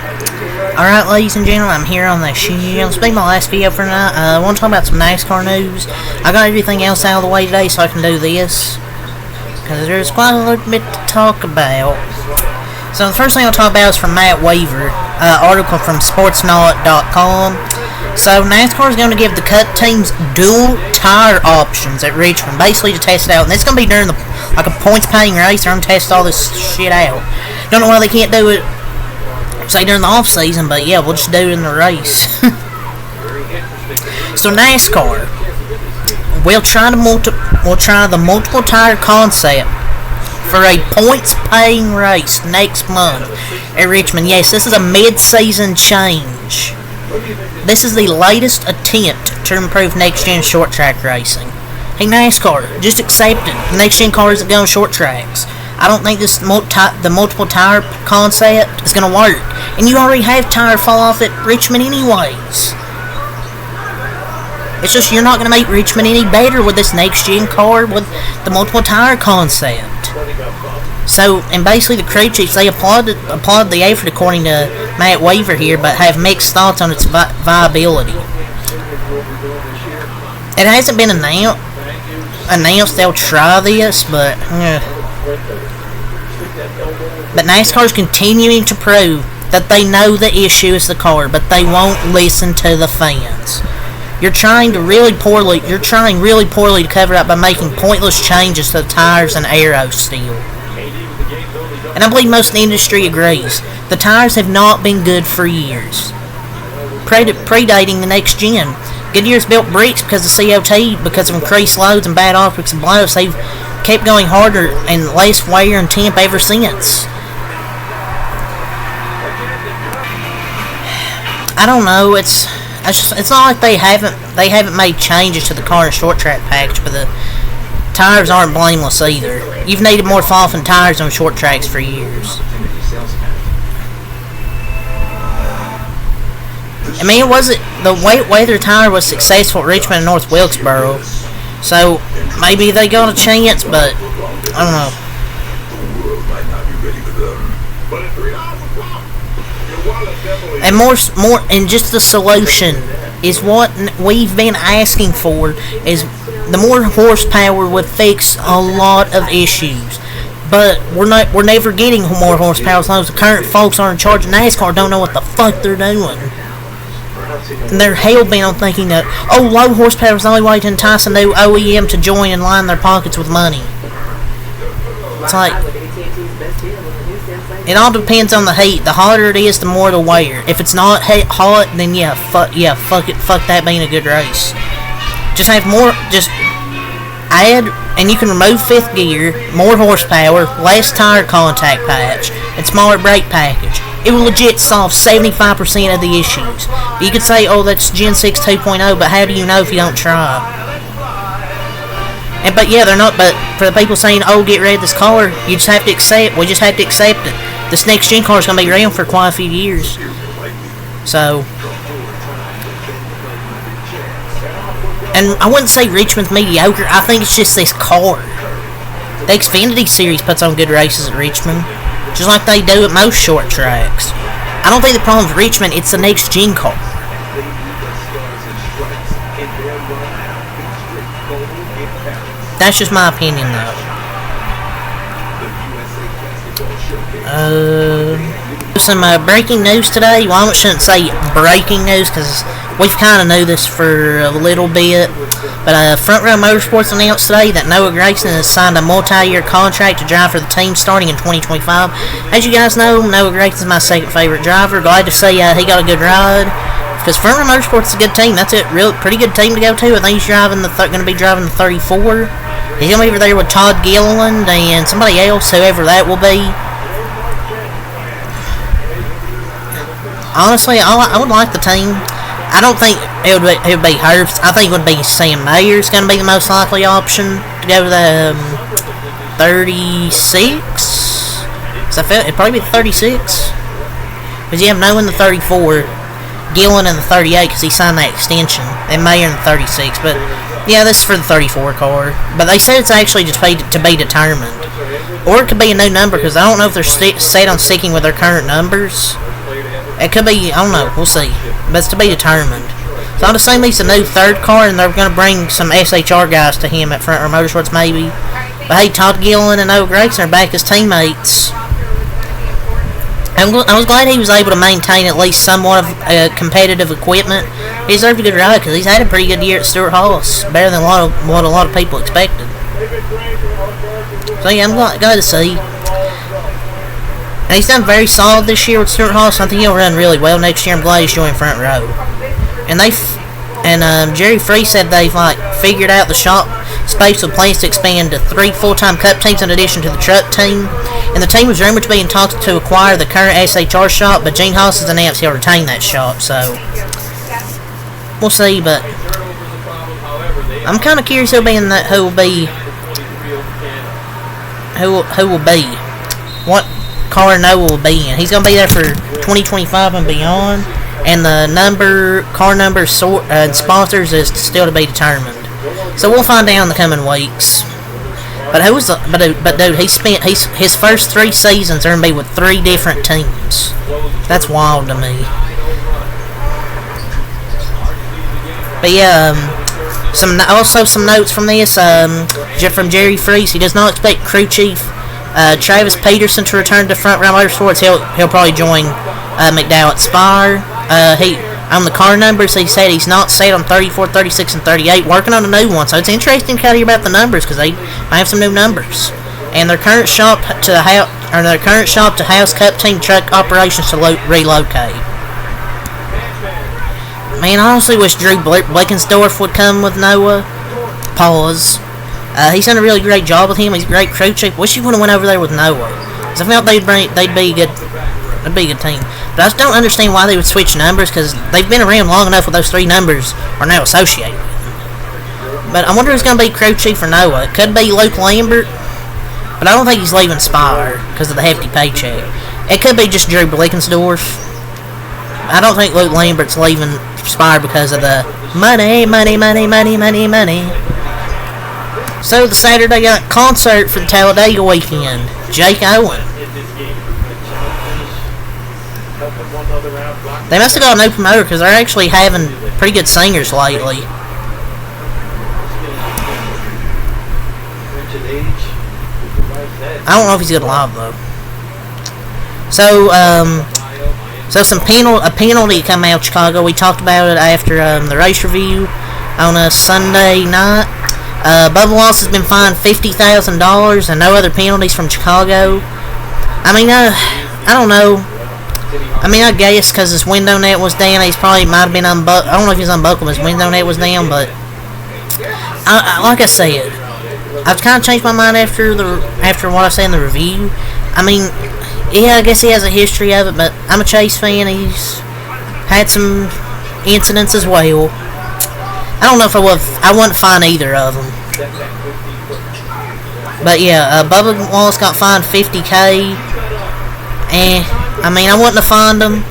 Alright, ladies and gentlemen, I'm here on the channel. This will be my last video for tonight. I want to talk about some NASCAR news. I got everything else out of the way today so I can do this, because there's quite a little bit to talk about. So the first thing I'll talk about is from Matt Weaver, article from sportsnaut.com. So NASCAR is going to give the cut teams dual tire options at Richmond, basically to test it out. And it's going to be during a points paying race. They're going to test all this shit out. Don't know why they can't do it, say, during the off season, but yeah, we'll just do it in the race. So NASCAR will try the multiple tire concept for a points paying race next month at Richmond. Yes, this is a mid-season change. This is the latest attempt to improve next-gen short track racing. Hey NASCAR, just accept it. Next-gen cars that go on short tracks. I don't think the multiple tire concept is going to work. And you already have tire fall off at Richmond anyways. It's just you're not going to make Richmond any better with this next-gen car with the multiple tire concept. So, and basically the crew chiefs, they applauded the effort according to Matt Weaver here, but have mixed thoughts on its viability. It hasn't been announced they'll try this, but NASCAR's continuing to prove that they know the issue is the car, but they won't listen to the fans. You're trying really poorly to cover it up by making pointless changes to the tires and aero steel. And I believe most of the industry agrees. The tires have not been good for years, predating the next gen. Goodyear's built brakes because of COT, because of increased loads and bad optics and blows. They've kept going harder and less wear and temp ever since. I don't know. It's not like they haven't made changes to the car and short track package, but the tires aren't blameless either. You've needed more fall-off tires on short tracks for years. I mean, the wet weather tire was successful at Richmond and North Wilkesboro, so maybe they got a chance, but I don't know. And just the solution is what we've been asking for. Is the more horsepower would fix a lot of issues, but we're never getting more horsepower as long as the current folks are in charge of NASCAR don't know what the fuck they're doing. And they're hell-bent on thinking that, low horsepower is the only way to entice a new OEM to join and line their pockets with money. It's like, it all depends on the heat. The hotter it is, the more the wear. If it's not hot, then fuck it, fuck that being a good race. Just add, and you can remove fifth gear, more horsepower, less tire contact patch, and smaller brake package. It will legit solve 75% of the issues. You could say, that's Gen 6 2.0, but how do you know if you don't try? But for the people saying, get rid of this car, we just have to accept it. This next gen car is going to be around for quite a few years. So, and I wouldn't say Richmond's mediocre. I think it's just this car. The Xfinity Series puts on good races at Richmond, just like they do at most short tracks. I don't think the problem with Richmond, it's the next gen car. That's just my opinion, though. Some breaking news today. Well, I shouldn't say breaking news because we've kind of knew this for a little bit. But Front Row Motorsports announced today that Noah Gragson has signed a multi-year contract to drive for the team starting in 2025. As you guys know, Noah Gragson is my second favorite driver. Glad to say he got a good ride. Because Front Row Motorsports is a good team. That's a pretty good team to go to. I think he's going to be driving the 34. He's going to be over there with Todd Gilliland and somebody else, whoever that will be. Honestly, I would like the team. I don't think it would be Herbst. I think it would be Sam Mayer's going to be the most likely option to go to the 36. It'd probably be the 36. Because you have Noah in the 34, Gillen in the 38 because he signed that extension, and Mayer in the 36. But yeah, this is for the 34 car. But they said it's actually just to be determined. Or it could be a new number because I don't know if they're set on sticking with their current numbers. It could be, I don't know, we'll see. But it's to be determined. So I'd assume he's a new third car, and they're going to bring some SHR guys to him at Front Row Motorsports, maybe. But hey, Todd Gillen and Noah Gragson are back as teammates. I was glad he was able to maintain at least somewhat of competitive equipment. He deserved a good ride because he's had a pretty good year at Stewart-Haas, better than what a lot of people expected. So yeah, I'm glad to see. And he's done very solid this year with Stewart-Haas. I think he'll run really well next year. I'm glad he's joined Front Row. And Jerry Free said they've figured out the shop space with plans to expand to 3 full-time Cup teams in addition to the truck team. And the team was rumored to be in talks to acquire the current SHR shop, but Gene Haas has announced he'll retain that shop. So we'll see. But I'm kind of curious who will be what car Noah will be in. He's going to be there for 2025 and beyond. And the car number and sponsors is still to be determined. So we'll find out in the coming weeks. But dude, he spent his first 3 seasons are gonna be with 3 different teams. That's wild to me. But yeah, some notes from this. From Jerry Freese, he does not expect crew chief Travis Peterson to return to Front Row Motorsports. He'll probably join McDowell at Spire. On the car numbers, he said he's not set on 34, 36, and 38, working on a new one. So it's interesting to hear about the numbers because they might have some new numbers. And their current shop to house Cup team truck operations to relocate. Man, I honestly wish Drew Blickensdorf would come with Noah. Pause. He's done a really great job with him. He's a great crew chief. Wish he would have went over there with Noah. Because I felt they'd be a good team. But I just don't understand why they would switch numbers, because they've been around long enough with those 3 numbers are now associated with them. But I wonder who's going to be crew chief for Noah. It could be Luke Lambert, but I don't think he's leaving Spire because of the hefty paycheck. It could be just Drew Blickensdorf. I don't think Luke Lambert's leaving Spire because of the money. So the Saturday night concert for the Talladega weekend. Jake Owen. They must have got a new promoter because they're actually having pretty good singers lately. I don't know if he's good live though. So a penalty come out of Chicago. We talked about it after the race review on a Sunday night. Bubba Wallace has been fined $50,000 and no other penalties from Chicago. I mean, I don't know. I mean, I guess because his window net was down, he's probably might have been unbuckled. I don't know if he's unbuckled, his window net was down, but like I said, I've kind of changed my mind after what I said in the review. I mean, yeah, I guess he has a history of it, but I'm a Chase fan. He's had some incidents as well. I don't know if I wouldn't fine either of them. But yeah, Bubba Wallace got fined $50K, and I mean, I wouldn't have fined him.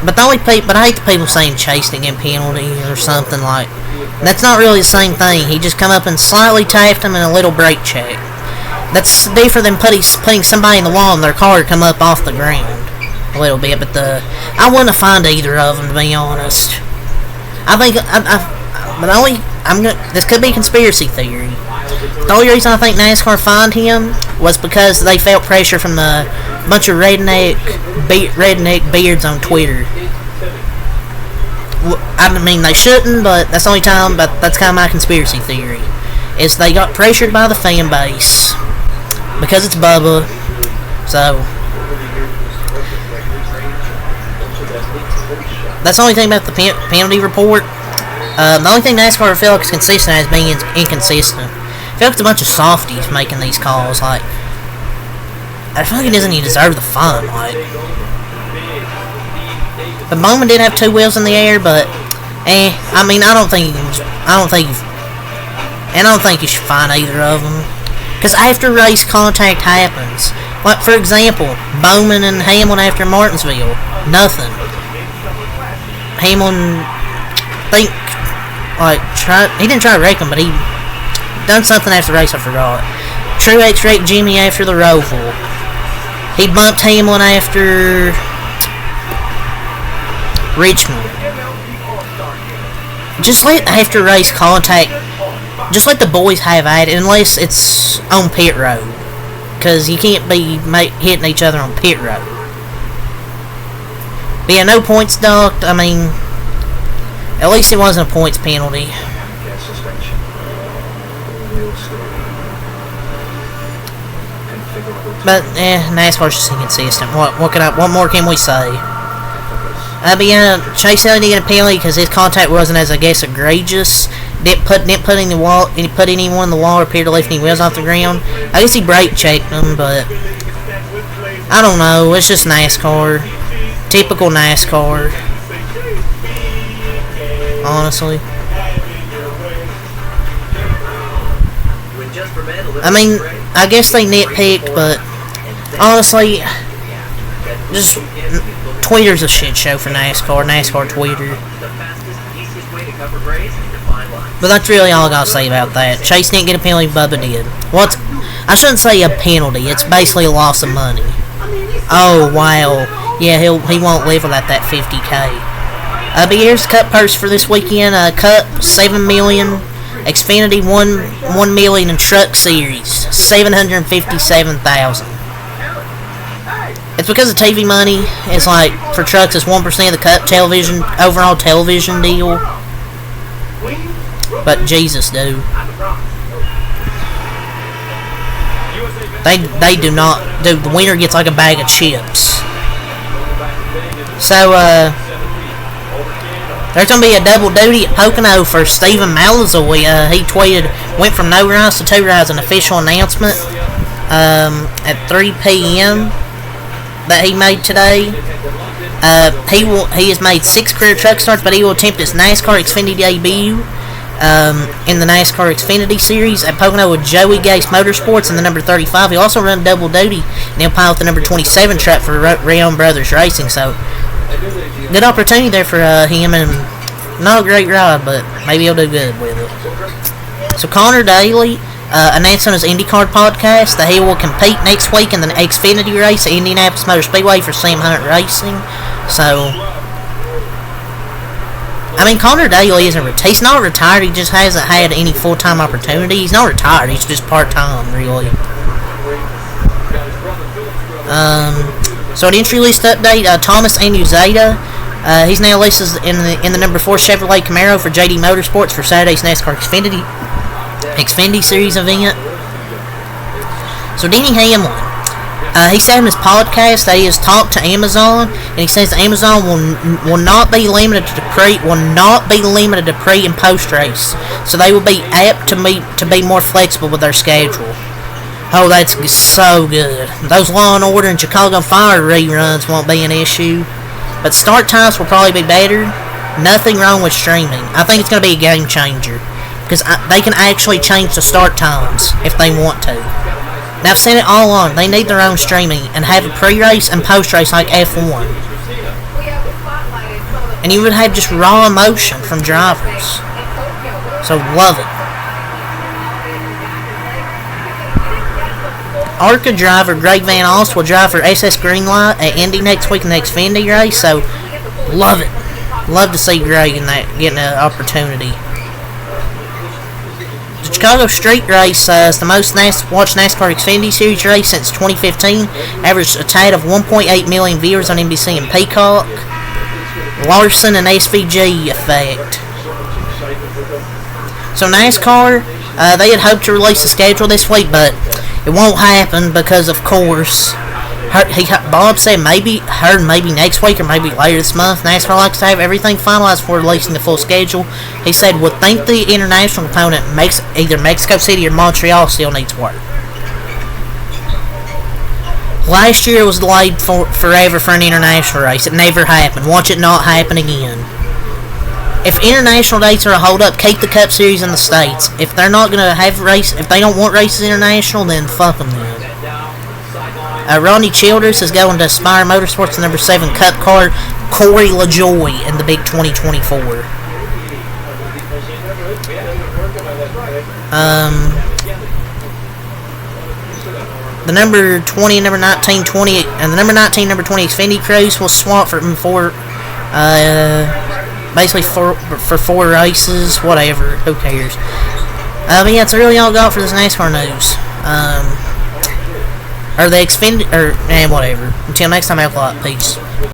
But I hate the people saying chasing him penalty or something like. That's not really the same thing. He just come up and slightly tapped him in a little brake check. That's different than putting somebody in the wall and their car come up off the ground a little bit. But I wouldn't have fined either of them, to be honest. This could be conspiracy theory. The only reason I think NASCAR fined him was because they felt pressure from the bunch of redneck beards on Twitter. I mean, they shouldn't, but that's the only time. But that's kind of my conspiracy theory. Is they got pressured by the fan base because it's Bubba. So that's the only thing about the penalty report. The only thing NASCAR felt like is consistent as being inconsistent. I feel like it's a bunch of softies making these calls. Like, I feel like he doesn't even deserve the fun. Like, the Bowman did have 2 wheels in the air, but I mean, I don't think you should fine either of them. Because after race contact happens, like for example, Bowman and Hamlin after Martinsville, nothing. Hamlin, he didn't try to wreck him, but he done something after the race, I forgot. Truex wrecked Jimmy after the Roval. He bumped Hamlin after Richmond. Just let after race contact, just let the boys have at it, unless it's on pit road, because you can't be hitting each other on pit road. But yeah, no points docked. I mean, at least it wasn't a points penalty. But NASCAR's just inconsistent. What more can we say? But yeah, Chase Elliott didn't get a penalty because his contact wasn't as, I guess, egregious. Didn't put anyone in the wall or appear to lift any wheels off the ground. I guess he brake checked them, but I don't know. It's just NASCAR. Typical NASCAR. Honestly. I mean, I guess they nitpicked, but honestly, just Twitter's a shit show for NASCAR. NASCAR Twitter. But that's really all I gotta say about that. Chase didn't get a penalty, Bubba did. I shouldn't say a penalty. It's basically a loss of money. Oh wow, yeah, he won't live without that $50K. But here's the Cup purse for this weekend. Cup $7 million. Xfinity $1 million, and Truck Series $757,000. It's because of TV money. It's like for trucks, it's 1% of the Cup television overall television deal. But Jesus, dude, they do not. Dude, the winner gets like a bag of chips. So there's going to be a double duty at Pocono for Stephen Malazoi. He tweeted, went from no rides to 2 rides, an official announcement at 3 p.m. that he made today. He has made 6 career truck starts, but he will attempt his NASCAR Xfinity debut in the NASCAR Xfinity Series at Pocono with Joey Gase Motorsports and the number 35. He'll also run double duty, and he'll pilot the number 27 truck for Rayon Brothers Racing. So, good opportunity there for him, and not a great ride, but maybe he'll do good with it. So Connor Daly announced on his IndyCar podcast that he will compete next week in the Xfinity race at Indianapolis Motor Speedway for Sam Hunt Racing. So, I mean, Connor Daly he's not retired, he just hasn't had any full-time opportunity. He's not retired, he's just part-time, really. So an entry list update, Thomas Anuzeta, he's now listed in the number 4 Chevrolet Camaro for JD Motorsports for Saturday's NASCAR Xfinity Series event. So Denny Hamlin, he said in his podcast that he has talked to Amazon, and he says Amazon will not be limited to pre and post race, so they will be apt to be more flexible with their schedule. Oh, that's so good. Those Law and Order and Chicago Fire reruns won't be an issue, but start times will probably be better. Nothing wrong with streaming. I think it's going to be a game changer, because they can actually change the start times if they want to. Now, I've said it all along, they need their own streaming and have a pre-race and post-race like F1. And you would have just raw emotion from drivers. So, love it. ARCA driver Greg Van Alst will drive for SS Greenlight at Indy next week in the Xfinity race, so love it. Love to see Greg in that, getting an opportunity. The Chicago Street Race is the most watched NASCAR Xfinity Series race since 2015. Averaged a tad of 1.8 million viewers on NBC and Peacock. Larson and SVG effect. So NASCAR, they had hoped to release the schedule this week, but it won't happen because, of course, Bob said maybe next week or maybe later this month. NASCAR likes to have everything finalized before releasing the full schedule. He said, would think the international component either Mexico City or Montreal still needs work. Last year it was delayed forever for an international race. It never happened. Watch it not happen again. If international dates are a hold-up, keep the Cup Series in the States. If they're not going to have if they don't want races international, then fuck them then. Ronnie Childers is going to Aspire Motorsports, the number 7 Cup car, Corey LaJoie in the big 2024. the number 20, number 19, 20, and the number 19, number 20 Xfinity Cruise will swap for basically for 4 races, whatever, who cares. But yeah, that's really all I got for this NASCAR news. Or the Xfinity, whatever. Until next time, have a lot. Peace.